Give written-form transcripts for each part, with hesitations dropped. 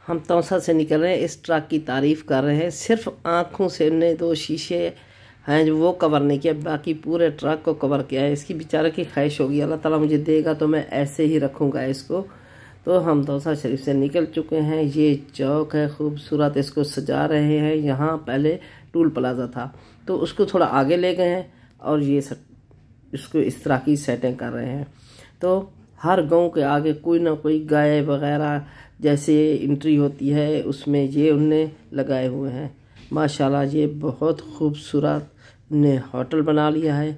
हम तौसा से निकल रहे हैं, इस ट्रक की तारीफ़ कर रहे हैं। सिर्फ आँखों से ने 2 शीशे हैं जो वो कवर नहीं किया, बाकी पूरे ट्रक को कवर किया है। इसकी बेचारे की ख्वाहिश होगी अल्लाह ताला मुझे देगा तो मैं ऐसे ही रखूँगा इसको। तो हम तौसा शरीफ से निकल चुके हैं। ये चौक है खूबसूरत, इसको सजा रहे हैं। यहाँ पहले टूल प्लाजा था तो उसको थोड़ा आगे ले गए हैं और ये इसको इस तरह की सेटिंग कर रहे हैं। तो हर गांव के आगे कोई ना कोई गाय वगैरह जैसे एंट्री होती है उसमें ये उनने लगाए हुए हैं। माशाल्लाह ये बहुत खूबसूरत ने होटल बना लिया है।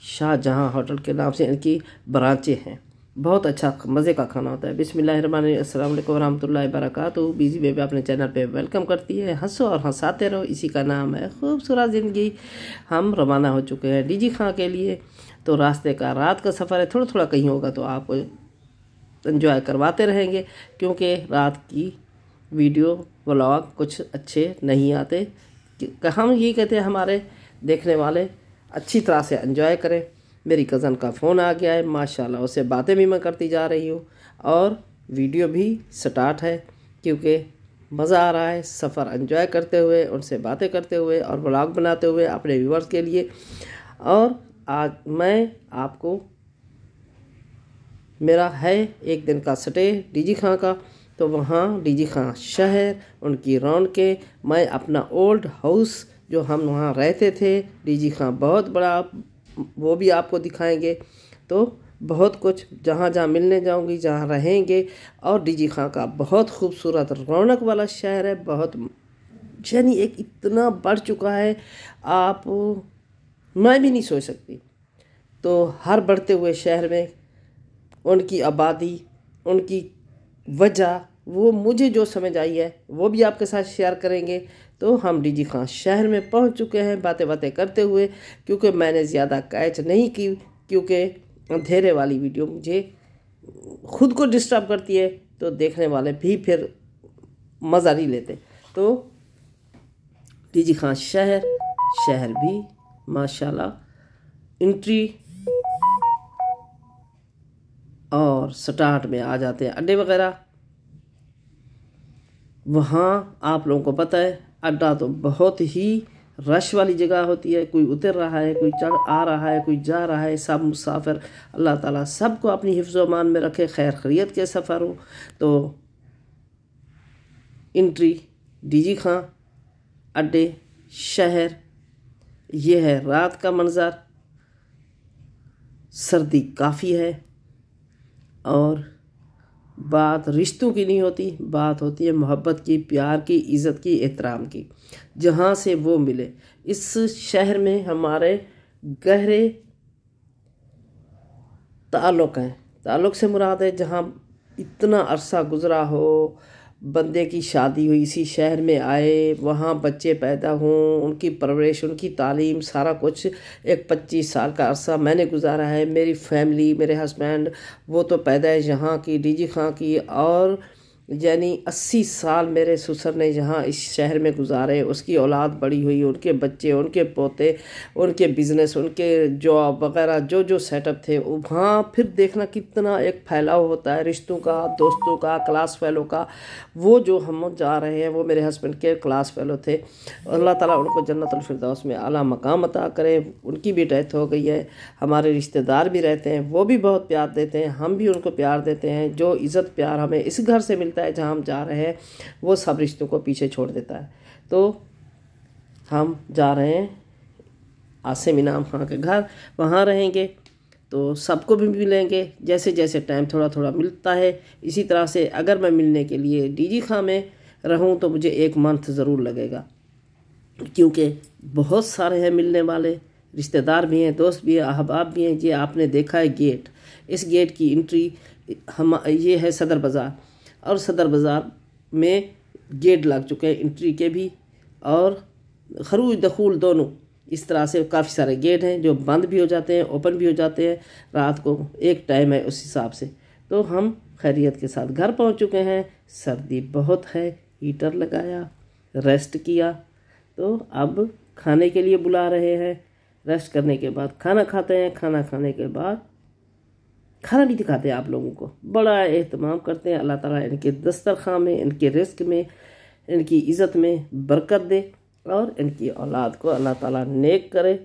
शाहजहां होटल के नाम से इनकी ब्रांचें हैं। बहुत अच्छा मज़े का खाना होता है। बिस्मिल्लाहिर्रहमानिर्रहीम, अस्सलाम वालेकुम वरहमतुल्लाहि वबरकातुहू। बिजी बेबी अपने चैनल पे वेलकम करती है। हंसो और हंसाते रहो, इसी का नाम है खूबसूरत ज़िंदगी। हम रवाना हो चुके हैं डीजी खां के लिए। तो रास्ते का रात का सफ़र है, थोड़ा थोड़ा कहीं होगा तो आपको एंजॉय करवाते रहेंगे, क्योंकि रात की वीडियो व्लॉग कुछ अच्छे नहीं आते। हम ये कहते हैं हमारे देखने वाले अच्छी तरह से एंजॉय करें। मेरी कज़न का फ़ोन आ गया है, माशाल्लाह उससे बातें भी मैं करती जा रही हूँ और वीडियो भी स्टार्ट है, क्योंकि मज़ा आ रहा है सफ़र एंजॉय करते हुए, उनसे बातें करते हुए और व्लॉग बनाते हुए अपने व्यूअर्स के लिए। और आज मैं आपको, मेरा है एक दिन का स्टे डीजी खां का, तो वहाँ डीजी खां शहर, उनकी रौनकें, मैं अपना ओल्ड हाउस जो हम वहाँ रहते थे डीजी खां बहुत बड़ा, वो भी आपको दिखाएंगे। तो बहुत कुछ जहाँ जहाँ मिलने जाऊंगी, जहाँ रहेंगे। और डीजी खां का बहुत खूबसूरत रौनक वाला शहर है, बहुत यानी एक इतना बढ़ चुका है आप मैं भी नहीं सोच सकती। तो हर बढ़ते हुए शहर में उनकी आबादी, उनकी वजह, वो मुझे जो समझ आई है वो भी आपके साथ शेयर करेंगे। तो हम डीजी खां शहर में पहुंच चुके हैं बातें बातें करते हुए, क्योंकि मैंने ज़्यादा कैच नहीं की, क्योंकि अंधेरे वाली वीडियो मुझे खुद को डिस्टर्ब करती है, तो देखने वाले भी फिर मज़ा नहीं लेते। तो डीजी खां शहर भी माशाल्लाह एंट्री और स्टार्ट में आ जाते हैं अड्डे वगैरह। वहाँ आप लोगों को पता है अड्डा तो बहुत ही रश वाली जगह होती है। कोई उतर रहा है, कोई चढ़ आ रहा है, कोई जा रहा है, सब मुसाफिर। अल्लाह ताला सबको अपनी हिफ्ज़ व मान में रखे, खैर खैरियत के सफ़र हो। तो एंट्री डीजी खां अड्डे शहर, ये है रात का मंज़र। सर्दी काफ़ी है और बात रिश्तों की नहीं होती, बात होती है मोहब्बत की, प्यार की, इज़्ज़त की, एहतराम की। जहाँ से वो मिले। इस शहर में हमारे गहरे ताल्लुक़ हैं। ताल्लुक़ से मुराद है जहाँ इतना अरसा गुज़रा हो, बंदे की शादी हुई, इसी शहर में आए, वहाँ बच्चे पैदा हों, उनकी परवरिश, उनकी तालीम, सारा कुछ एक 25 साल का अरसा मैंने गुजारा है। मेरी फैमिली, मेरे हस्बैंड, वो तो पैदाइश यहाँ की डीजी खां की, और यानी 80 साल मेरे ससुर ने यहाँ इस शहर में गुजारे। उसकी औलाद बड़ी हुई, उनके बच्चे, उनके पोते, उनके बिज़नेस, उनके जॉब वगैरह जो जो सेटअप थे वहाँ, फिर देखना कितना एक फैलाव होता है रिश्तों का, दोस्तों का, क्लास फेलो का। वो जो हम जा रहे हैं वो मेरे हस्बैंड के क्लास फेलो थे। अल्लाह ताला उनको जन्नतुल फिरदौस में आला मकाम अता करे। उनकी भी डेथ हो गई है। हमारे रिश्तेदार भी रहते हैं, वो भी बहुत प्यार देते हैं, हम भी उनको प्यार देते हैं। जो इज़्ज़त प्यार हमें इस घर से मिलता है जहाँ हम जा रहे हैं, वो सब रिश्तों को पीछे छोड़ देता है। तो हम जा रहे हैं आसिम इनाम खां के घर, वहाँ रहेंगे तो सबको भी मिलेंगे। जैसे जैसे टाइम थोड़ा थोड़ा मिलता है, इसी तरह से अगर मैं मिलने के लिए डीजी खां में रहूँ तो मुझे 1 मंथ ज़रूर लगेगा, क्योंकि बहुत सारे हैं मिलने वाले, रिश्तेदार भी हैं, दोस्त भी हैं, अहबाब भी हैं। ये आपने देखा है गेट, इस गेट की एंट्री ये है सदर बाज़ार, और सदर बाज़ार में गेट लग चुके हैं एंट्री के भी और खरूज दखूल दोनों। इस तरह से काफ़ी सारे गेट हैं जो बंद भी हो जाते हैं, ओपन भी हो जाते हैं। रात को एक टाइम है उस हिसाब से। तो हम खैरियत के साथ घर पहुंच चुके हैं। सर्दी बहुत है, हीटर लगाया, रेस्ट किया। तो अब खाने के लिए बुला रहे हैं। रेस्ट करने के बाद खाना खाते हैं, खाना खाने के बाद खाना भी दिखाते हैं आप लोगों को, बड़ा एहतमाम करते हैं। अल्लाह ताला इनके दस्तरखान में, इनके रिस्क में, इनकी इज़्ज़त में बरकत दे और इनकी औलाद को अल्लाह ताला नेक करे।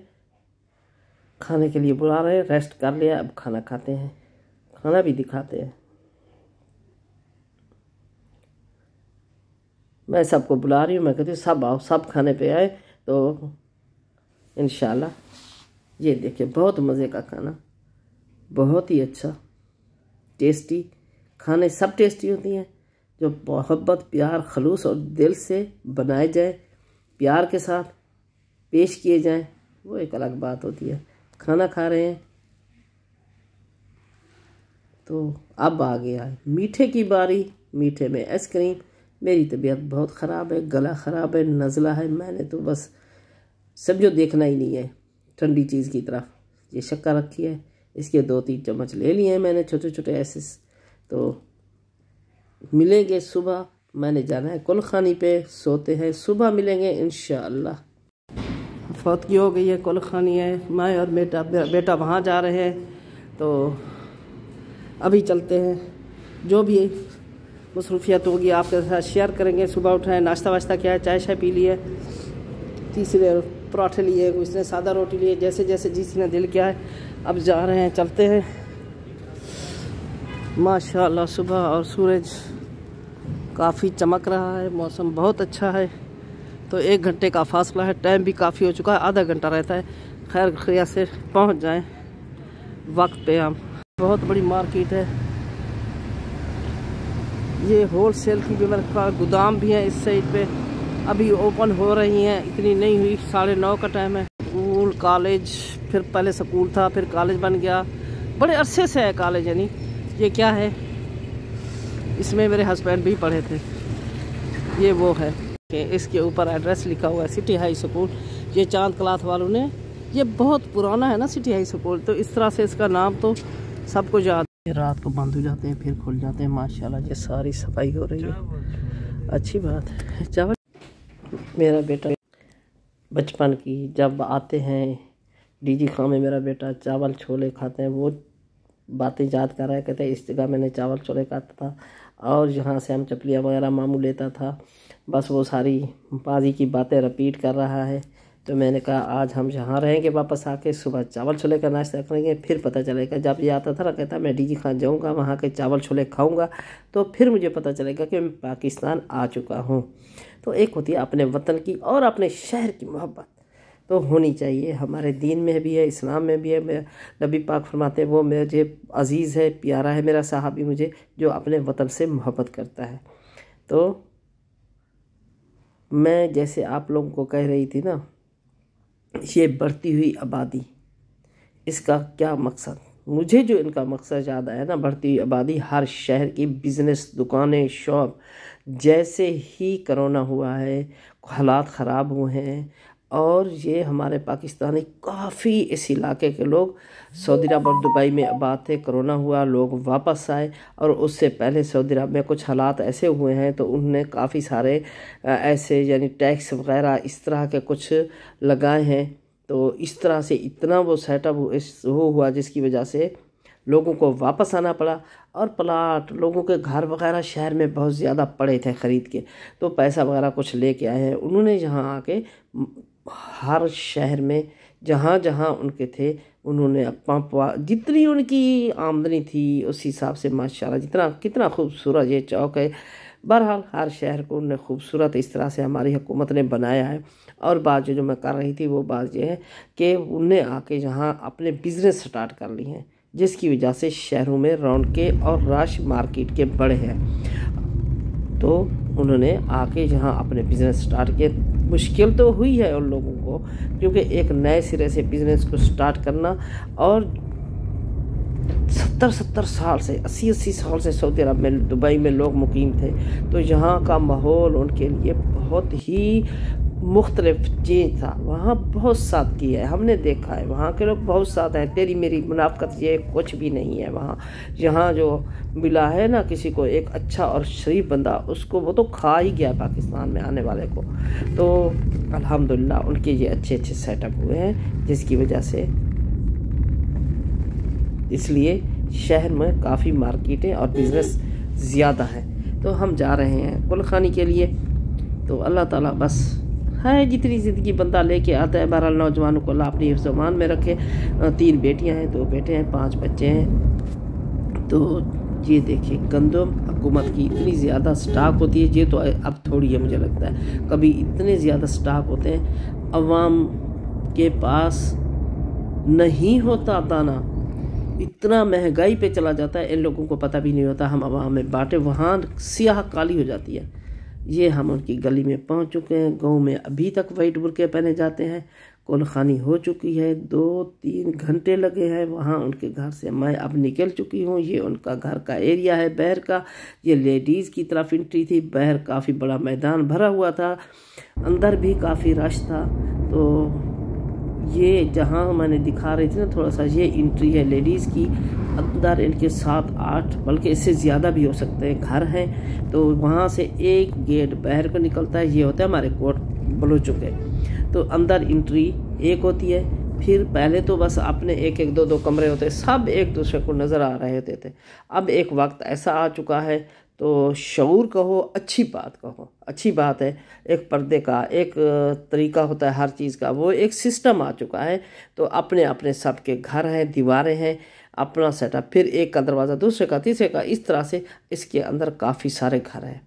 खाने के लिए बुला रहे हैं, रेस्ट कर लिया, अब खाना खाते हैं, खाना भी दिखाते हैं। मैं सबको बुला रही हूँ, मैं कहती हूँ सब आओ, सब खाने पे आए तो इंशाल्लाह। ये देखिए बहुत मज़े का खाना, बहुत ही अच्छा टेस्टी। खाने सब टेस्टी होती हैं जो मोहब्बत, प्यार, खलूस और दिल से बनाए जाए, प्यार के साथ पेश किए जाएं, वो एक अलग बात होती है। खाना खा रहे हैं तो अब आ गया है मीठे की बारी। मीठे में आइसक्रीम। मेरी तबीयत बहुत ख़राब है, गला ख़राब है, नज़ला है, मैंने तो बस समझो देखना ही नहीं है ठंडी चीज़ की तरफ। ये शक्कर रखी है, इसके 2-3 चम्मच ले लिए हैं मैंने छोटे छोटे ऐसे। तो मिलेंगे सुबह, मैंने जाना है कुलखानी पे, सोते हैं, सुबह मिलेंगे इंशाअल्लाह। फौतगी हो गई है, कुलखानी है, मैं और बेटा वहाँ जा रहे हैं। तो अभी चलते हैं, जो भी मसरूफियत होगी आपके साथ शेयर करेंगे। सुबह उठाए, नाश्ता वाश्ता किया है, चाय शाय पी लिए, तीसरे पराठे लिए, उसने सादा रोटी लिए, जैसे जैसे जिसने दिल किया है। अब जा रहे हैं, चलते हैं। माशाअल्लाह सुबह और सूरज काफ़ी चमक रहा है, मौसम बहुत अच्छा है। तो 1 घंटे का फासला है, टाइम भी काफ़ी हो चुका है, आधा घंटा रहता है। खैर खैरियत से पहुंच जाएं वक्त पे हम। बहुत बड़ी मार्केट है ये, होलसेल की भी मेरे गोदाम भी है इस साइड पे, अभी ओपन हो रही हैं, इतनी नहीं हुई, 9:30 का टाइम है। स्कूल कॉलेज, फिर पहले स्कूल था फिर कॉलेज बन गया, बड़े अरसे से है कॉलेज। यानी ये क्या है, इसमें मेरे हस्बैंड भी पढ़े थे। ये वो है कि इसके ऊपर एड्रेस लिखा हुआ है, सिटी हाई स्कूल। ये चांद क्लाथ वालों ने, ये बहुत पुराना है ना सिटी हाई स्कूल, तो इस तरह से इसका नाम तो सबको याद। रात को बंद हो जाते हैं फिर खुल जाते हैं। माशाल्लाह ये सारी सफाई हो रही है, अच्छी बात है। चावल मेरा बेटा बचपन की जब आते हैं डीजी खां में, मेरा बेटा चावल छोले खाते हैं, वो बातें याद कर रहा है। कहते हैं इस जगह मैंने चावल छोले खाता था और यहाँ से हम चपलियाँ वगैरह मामू लेता था। बस वो सारी बाजी की बातें रिपीट कर रहा है। तो मैंने कहा आज हम जहाँ रहेंगे वापस आके सुबह चावल छोले का नाश्ता करेंगे, फिर पता चलेगा। जब ये आता था ना, कहता मैं डीजी खां जाऊँगा, वहाँ के चावल छोले खाऊँगा, तो फिर मुझे पता चलेगा कि मैं पाकिस्तान आ चुका हूँ। तो एक होती है अपने वतन की और अपने शहर की मोहब्बत, तो होनी चाहिए। हमारे दीन में भी है, इस्लाम में भी है। नबी पाक फरमाते हैं वो मुझे अजीज़ है, प्यारा है मेरा साहबी मुझे, जो अपने वतन से मोहब्बत करता है। तो मैं जैसे आप लोगों को कह रही थी ना, ये बढ़ती हुई आबादी, इसका क्या मकसद, मुझे जो इनका मकसद याद आया ना, बढ़ती हुई आबादी, हर शहर की बिज़नेस, दुकानें, शॉप। जैसे ही कोरोना हुआ है, हालात ख़राब हुए हैं, और ये हमारे पाकिस्तानी काफ़ी इस इलाके के लोग सऊदी अरब और दुबई में आबाद थे। कोरोना हुआ, लोग वापस आए, और उससे पहले सऊदी अरब में कुछ हालात ऐसे हुए हैं तो उन्होंने काफ़ी सारे ऐसे यानी टैक्स वगैरह इस तरह के कुछ लगाए हैं। तो इस तरह से इतना वो सेटअप वो हुआ जिसकी वजह से लोगों को वापस आना पड़ा। और प्लाट, लोगों के घर वगैरह शहर में बहुत ज़्यादा पड़े थे ख़रीद के, तो पैसा वगैरह कुछ लेके आए हैं उन्होंने। यहाँ आके हर शहर में जहाँ जहाँ उनके थे, उन्होंने अपना जितनी उनकी आमदनी थी उस हिसाब से माशाल्लाह, जितना कितना खूबसूरत ये चौक है। बहरहाल हर शहर को उन्होंने खूबसूरत इस तरह से हमारी हुकूमत ने बनाया है। और बात जो मैं कर रही थी वो बात ये है कि उनने आके यहाँ अपने बिज़नेस स्टार्ट कर ली हैं, जिसकी वजह से शहरों में रौनकें और रश मार्केट के बड़े हैं। तो उन्होंने आके यहाँ अपने बिज़नेस स्टार्ट किए। मुश्किल तो हुई है उन लोगों को, क्योंकि एक नए सिरे से बिज़नेस को स्टार्ट करना, और 70 साल से 80 साल से सऊदी अरब में, दुबई में लोग मुकीम थे। तो यहाँ का माहौल उनके लिए बहुत ही मुख्तलिफ चीज़ था। वहाँ बहुत सादगी है, हमने देखा है, वहाँ के लोग बहुत सादा हैं। तेरी मेरी मुनाफकत ये कुछ भी नहीं है वहाँ। यहाँ जो मिला है ना किसी को एक अच्छा और शरीफ बंदा, उसको वो तो खा ही गया पाकिस्तान में आने वाले को। तो अल्हम्दुलिल्लाह उनके ये अच्छे सेटअप हुए हैं, जिसकी वजह से इसलिए शहर में काफ़ी मार्केटें और बिज़नेस ज़्यादा है। तो हम जा रहे हैं कुलखानी के लिए। तो अल्लाह ताला बस है जितनी ज़िंदगी बंदा लेके आता है, बहरहाल नौजवानों को अल्लाह अपनी हिफ्ज़-ओ-अमान में रखे। 3 बेटियां हैं, 2 बेटे हैं, 5 बच्चे हैं। तो ये देखिए गंदम हुकूमत की इतनी ज़्यादा स्टॉक होती है, ये तो अब थोड़ी है मुझे लगता है, कभी इतने ज़्यादा स्टॉक होते हैं अवाम के पास नहीं होता दाना, इतना महंगाई पे चला जाता है, इन लोगों को पता भी नहीं होता। हम अवाम में बांटे, वहाँ स्याह काली हो जाती है। ये हम उनकी गली में पहुँच चुके हैं। गांव में अभी तक वाइट बुर्के पहने जाते हैं। कुलखानी हो चुकी है, 2-3 घंटे लगे हैं वहाँ उनके घर से। मैं अब निकल चुकी हूँ। ये उनका घर का एरिया है बाहर का। ये लेडीज़ की तरफ एंट्री थी। बाहर काफ़ी बड़ा मैदान भरा हुआ था, अंदर भी काफ़ी रश था। तो ये जहाँ मैंने दिखा रही थी ना थोड़ा सा, ये एंट्री है लेडीज़ की। अंदर इनके 7-8 बल्कि इससे ज़्यादा भी हो सकते हैं घर हैं। तो वहाँ से एक गेट बाहर को निकलता है, ये होता है हमारे कोट बलोचों के। तो अंदर एंट्री एक होती है, फिर पहले तो बस अपने 1-1, 2-2 कमरे होते, सब एक दूसरे को नज़र आ रहे होते थे। अब एक वक्त ऐसा आ चुका है, तो शऊर कहो, अच्छी बात कहो, अच्छी बात है। एक पर्दे का एक तरीका होता है हर चीज़ का, वो एक सिस्टम आ चुका है। तो अपने अपने सबके घर हैं, दीवारें हैं, अपना सेटअप, फिर एक का दरवाज़ा, दूसरे का, तीसरे का, इस तरह से इसके अंदर काफ़ी सारे घर हैं।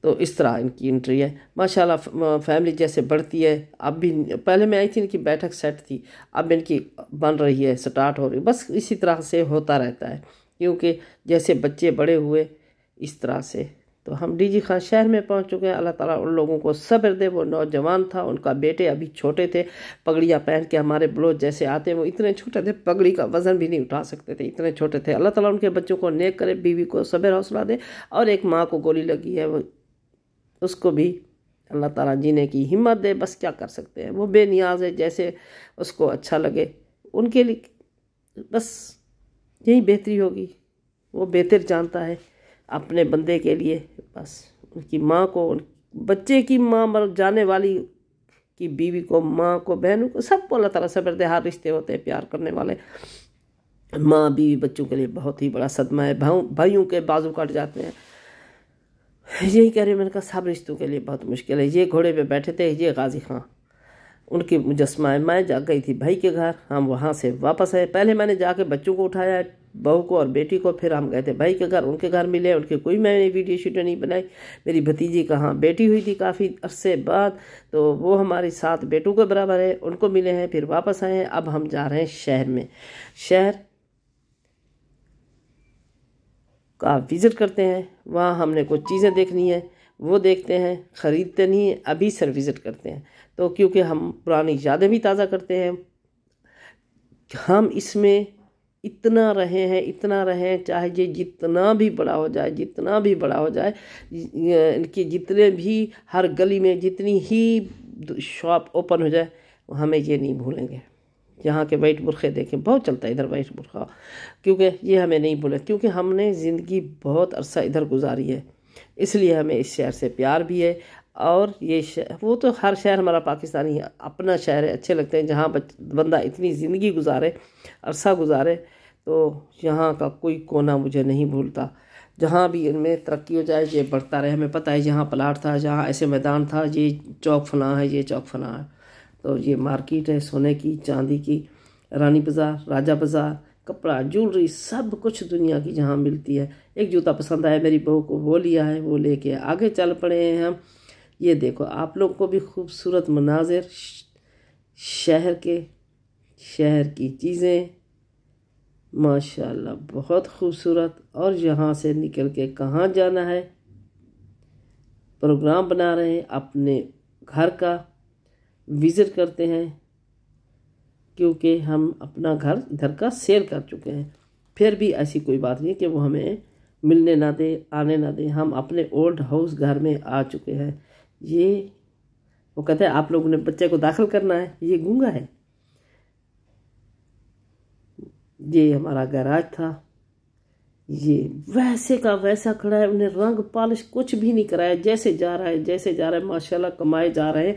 तो इस तरह इनकी एंट्री है। माशाल्लाह फैमिली जैसे बढ़ती है। अब भी पहले मैं आई थी, इनकी बैठक सेट थी, अब इनकी बन रही है, स्टार्ट हो रही है। बस इसी तरह से होता रहता है, क्योंकि जैसे बच्चे बड़े हुए इस तरह से। तो हम डीजी खान शहर में पहुंच चुके हैं। अल्लाह ताला उन लोगों को सब्र दे। वो नौजवान था, उनका बेटे अभी छोटे थे, पगड़ियाँ पहन के हमारे ब्लोच जैसे आते हैं, वो इतने छोटे थे, पगड़ी का वज़न भी नहीं उठा सकते थे, इतने छोटे थे। अल्लाह ताला उनके बच्चों को नेक करे, बीवी को सब्र हौसला दे। और एक माँ को गोली लगी है, वो उसको भी अल्लाह ताला जीने की हिम्मत दे। बस क्या कर सकते हैं, वो बेनियाज है, जैसे उसको अच्छा लगे उनके लिए बस यही बेहतरी होगी। वो बेहतर जानता है अपने बंदे के लिए। बस उनकी माँ को, बच्चे की माँ मर जाने वाली की बीवी को, माँ को, बहनों को, सबको अल्लाह ताला सब्र दे। हर रिश्ते होते हैं प्यार करने वाले। माँ बीवी बच्चों के लिए बहुत ही बड़ा सदमा है। भाइयों के बाजू कट जाते हैं, यही कह रही मैंने कहा सब रिश्तों के लिए बहुत मुश्किल है। ये घोड़े पे बैठे थे, ये गाजी खां, उनकी मुजस्मा है। मैं जा गई थी भाई के घर, हम वहाँ से वापस आए। पहले मैंने जाके बच्चों को उठाया, बहू को और बेटी को, फिर हम गए थे भाई के घर। उनके घर मिले, उनके कोई मैंने वीडियो शीडियो नहीं बनाई। मेरी भतीजी कहाँ बेटी हुई थी काफ़ी अरसे बाद, तो वो हमारे 7 बेटों के बराबर है, उनको मिले हैं, फिर वापस आए हैं। अब हम जा रहे हैं शहर में। शहर का विज़िट करते हैं, वहाँ हमने कुछ चीज़ें देखनी है, वो देखते हैं, ख़रीदते नहीं है अभी, सर विज़िट करते हैं। तो क्योंकि हम पुरानी यादें भी ताज़ा करते हैं। हम इसमें इतना रहे हैं, इतना रहें, चाहे ये जितना भी बड़ा हो जाए, जितना भी बड़ा हो जाए, इनकी जितने भी हर गली में जितनी ही शॉप ओपन हो जाए, हमें ये नहीं भूलेंगे। यहाँ के वाइट बुरखे देखें, बहुत चलता है इधर वाइट बुरखा, क्योंकि ये हमें नहीं भूले, क्योंकि हमने ज़िंदगी बहुत अरसा इधर गुजारी है, इसलिए हमें इस शहर से प्यार भी है। और ये शहर, वो तो हर शहर हमारा पाकिस्तानी है, अपना शहर है, अच्छे लगते हैं। जहाँ बंदा इतनी ज़िंदगी गुजारे, अरसा गुजारे, तो यहाँ का कोई कोना मुझे नहीं भूलता। जहाँ भी इनमें तरक्की हो जाए, ये बढ़ता रहे। हमें पता है जहाँ प्लाट था, जहाँ ऐसे मैदान था, ये चौक फना है, ये चौक फना है। तो ये मार्केट है सोने की, चांदी की, रानी बाज़ार, राजा बाज़ार, कपड़ा, ज्वेलरी, सब कुछ दुनिया की जहाँ मिलती है। एक जूता पसंद आया मेरी बहू को, वो लिया है, वो लेके आगे चल पड़े हैं हम। ये देखो आप लोग को भी खूबसूरत मनाजिर शहर के, शहर की चीज़ें माशाल्लाह बहुत खूबसूरत। और यहाँ से निकल के कहाँ जाना है, प्रोग्राम बना रहे हैं, अपने घर का विज़िट करते हैं, क्योंकि हम अपना घर इधर का सेल कर चुके हैं। फिर भी ऐसी कोई बात नहीं कि वो हमें मिलने ना दे, आने ना दे। हम अपने ओल्ड हाउस घर में आ चुके हैं। ये वो कहते हैं आप लोगों ने बच्चे को दाखिल करना है, ये गूंगा है। ये हमारा गैराज था, ये वैसे का वैसा खड़ा है, उन्हें रंग पॉलिश कुछ भी नहीं कराया, जैसे जा रहा है, जैसे जा रहा है, माशाल्लाह कमाए जा रहे हैं।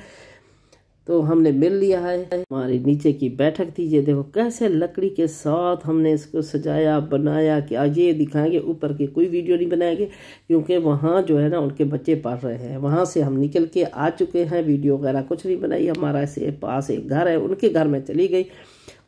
तो हमने मिल लिया है। हमारी नीचे की बैठक थी, ये देखो कैसे लकड़ी के साथ हमने इसको सजाया बनाया। कि आज ये दिखाएंगे, ऊपर की कोई वीडियो नहीं बनाएंगे क्योंकि वहाँ जो है ना उनके बच्चे पढ़ रहे हैं। वहाँ से हम निकल के आ चुके हैं, वीडियो वगैरह कुछ नहीं बनाई। हमारा ऐसे पास एक घर है, उनके घर में चली गई।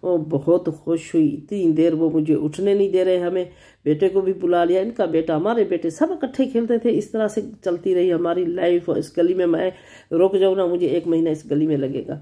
वो बहुत खुश हुई, इतनी देर वो मुझे उठने नहीं दे रहे। हमें बेटे को भी बुला लिया, इनका बेटा, हमारे बेटे सब इकट्ठे खेलते थे। इस तरह से चलती रही हमारी लाइफ। इस गली में मैं रुक जाऊँ ना, मुझे 1 महीना इस गली में लगेगा,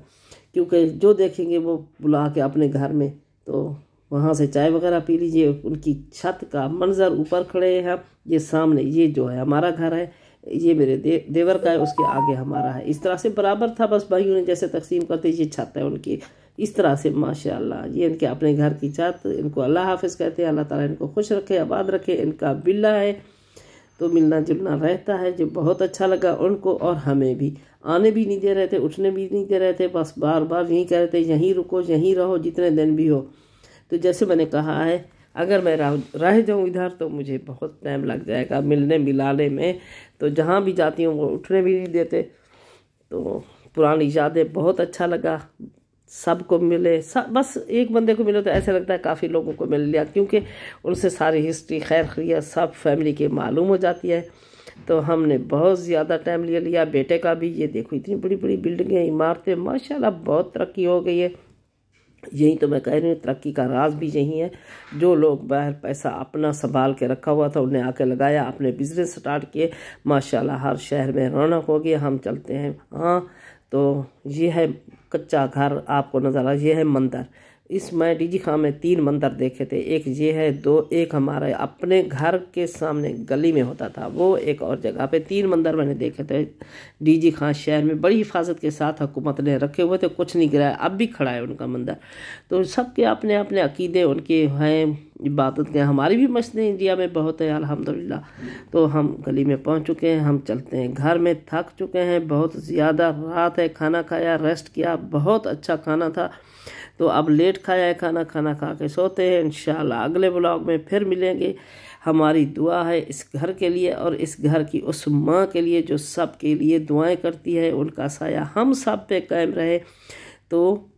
क्योंकि जो देखेंगे वो बुला के अपने घर में। तो वहाँ से चाय वगैरह पी लीजिए। उनकी छत का मंजर, ऊपर खड़े हैं हम, ये सामने ये जो है हमारा घर है, ये मेरे देवर का है, उसके आगे हमारा है। इस तरह से बराबर था, बस भाइयों ने जैसे तकसीम करते, ये छत है उनकी। इस तरह से माशाल्लाह ये इनके अपने घर की छत। इनको अल्लाह हाफिज कहते हैं, अल्लाह ताला इनको खुश रखे, आबाद रखे। इनका बिल्ला है, तो मिलना जुलना रहता है, जो बहुत अच्छा लगा उनको और हमें भी। आने भी नहीं दे रहे थे, उठने भी नहीं दे रहे थे, बस बार बार यहीं कह रहे थे यहीं रुको, यहीं रहो, जितने दिन भी हो। तो जैसे मैंने कहा है, अगर मैं रह जाऊँ इधर तो मुझे बहुत टाइम लग जाएगा मिलने मिलाने में। तो जहाँ भी जाती हूँ वो उठने भी नहीं देते। तो पुरानी यादें, बहुत अच्छा लगा, सबको मिले। बस एक बंदे को मिले तो ऐसा लगता है काफ़ी लोगों को मिल लिया, क्योंकि उनसे सारी हिस्ट्री खैर खैरियत सब फैमिली की मालूम हो जाती है। तो हमने बहुत ज़्यादा टाइम लिया बेटे का भी। ये देखो इतनी बड़ी बड़ी बिल्डिंगें, इमारतें, माशाल्लाह बहुत तरक्की हो गई है। यही तो मैं कह रही हूँ, तरक्की का राज भी यही है। जो लोग बाहर पैसा अपना संभाल के रखा हुआ था, उन्हें आके लगाया, अपने बिजनेस स्टार्ट किए, माशाल्लाह हर शहर में रौनक हो गई। हम चलते हैं। हाँ, तो ये है कच्चा घर आपको नज़र आ, ये है मंदिर। इस मैं डीजी खां में 3 मंदिर देखे थे। एक ये है, 2 एक हमारे अपने घर के सामने गली में होता था, वो एक और जगह पे। 3 मंदिर मैंने देखे थे डीजी खां शहर में। बड़ी हिफाजत के साथ हुकूमत ने रखे हुए थे, कुछ नहीं गिराया, अब भी खड़ा है उनका मंदिर। तो सबके अपने अपने अकीदे उनके हैं, इबादत के। हमारी भी मस्जिदें इंडिया में बहुत है अल्हम्दुलिल्लाह। तो हम गली में पहुंच चुके हैं, हम चलते हैं घर में। थक चुके हैं बहुत ज़्यादा, रात है, खाना खाया, रेस्ट किया, बहुत अच्छा खाना था। तो अब लेट खाया है खाना, खाना खा के सोते हैं। इंशाल्लाह अगले ब्लॉग में फिर मिलेंगे। हमारी दुआ है इस घर के लिए और इस घर की उस माँ के लिए जो सब के लिए दुआएं करती है, उनका साया हम सब पे कायम रहे। तो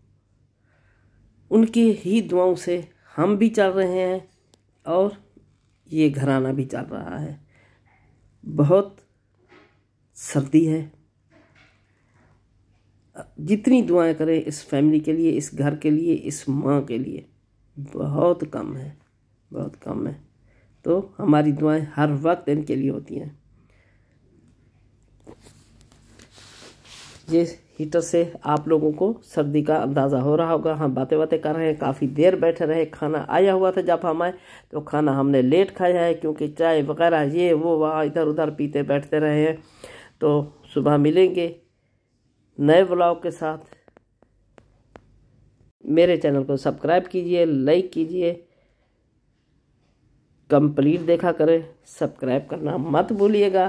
उनकी ही दुआओं से हम भी चल रहे हैं और ये घराना भी चल रहा है। बहुत सर्दी है, जितनी दुआएं करें इस फैमिली के लिए, इस घर के लिए, इस माँ के लिए, बहुत कम है, बहुत कम है। तो हमारी दुआएं हर वक्त इनके लिए होती हैं। ये हीटर से आप लोगों को सर्दी का अंदाज़ा हो रहा होगा। हम बातें कर रहे हैं, काफ़ी देर बैठे रहे। खाना आया हुआ था जब हम आए, तो खाना हमने लेट खाया है, क्योंकि चाय वगैरह ये वो वहाँ इधर उधर पीते बैठते रहे हैं। तो सुबह मिलेंगे नए व्लॉग के साथ। मेरे चैनल को सब्सक्राइब कीजिए, लाइक कीजिए, कंप्लीट देखा करें, सब्सक्राइब करना मत भूलिएगा।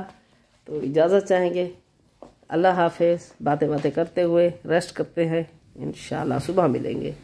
तो इजाज़त चाहेंगे, अल्लाह हाफिज़। बातें करते हुए रेस्ट करते हैं, इंशाल्लाह सुबह मिलेंगे।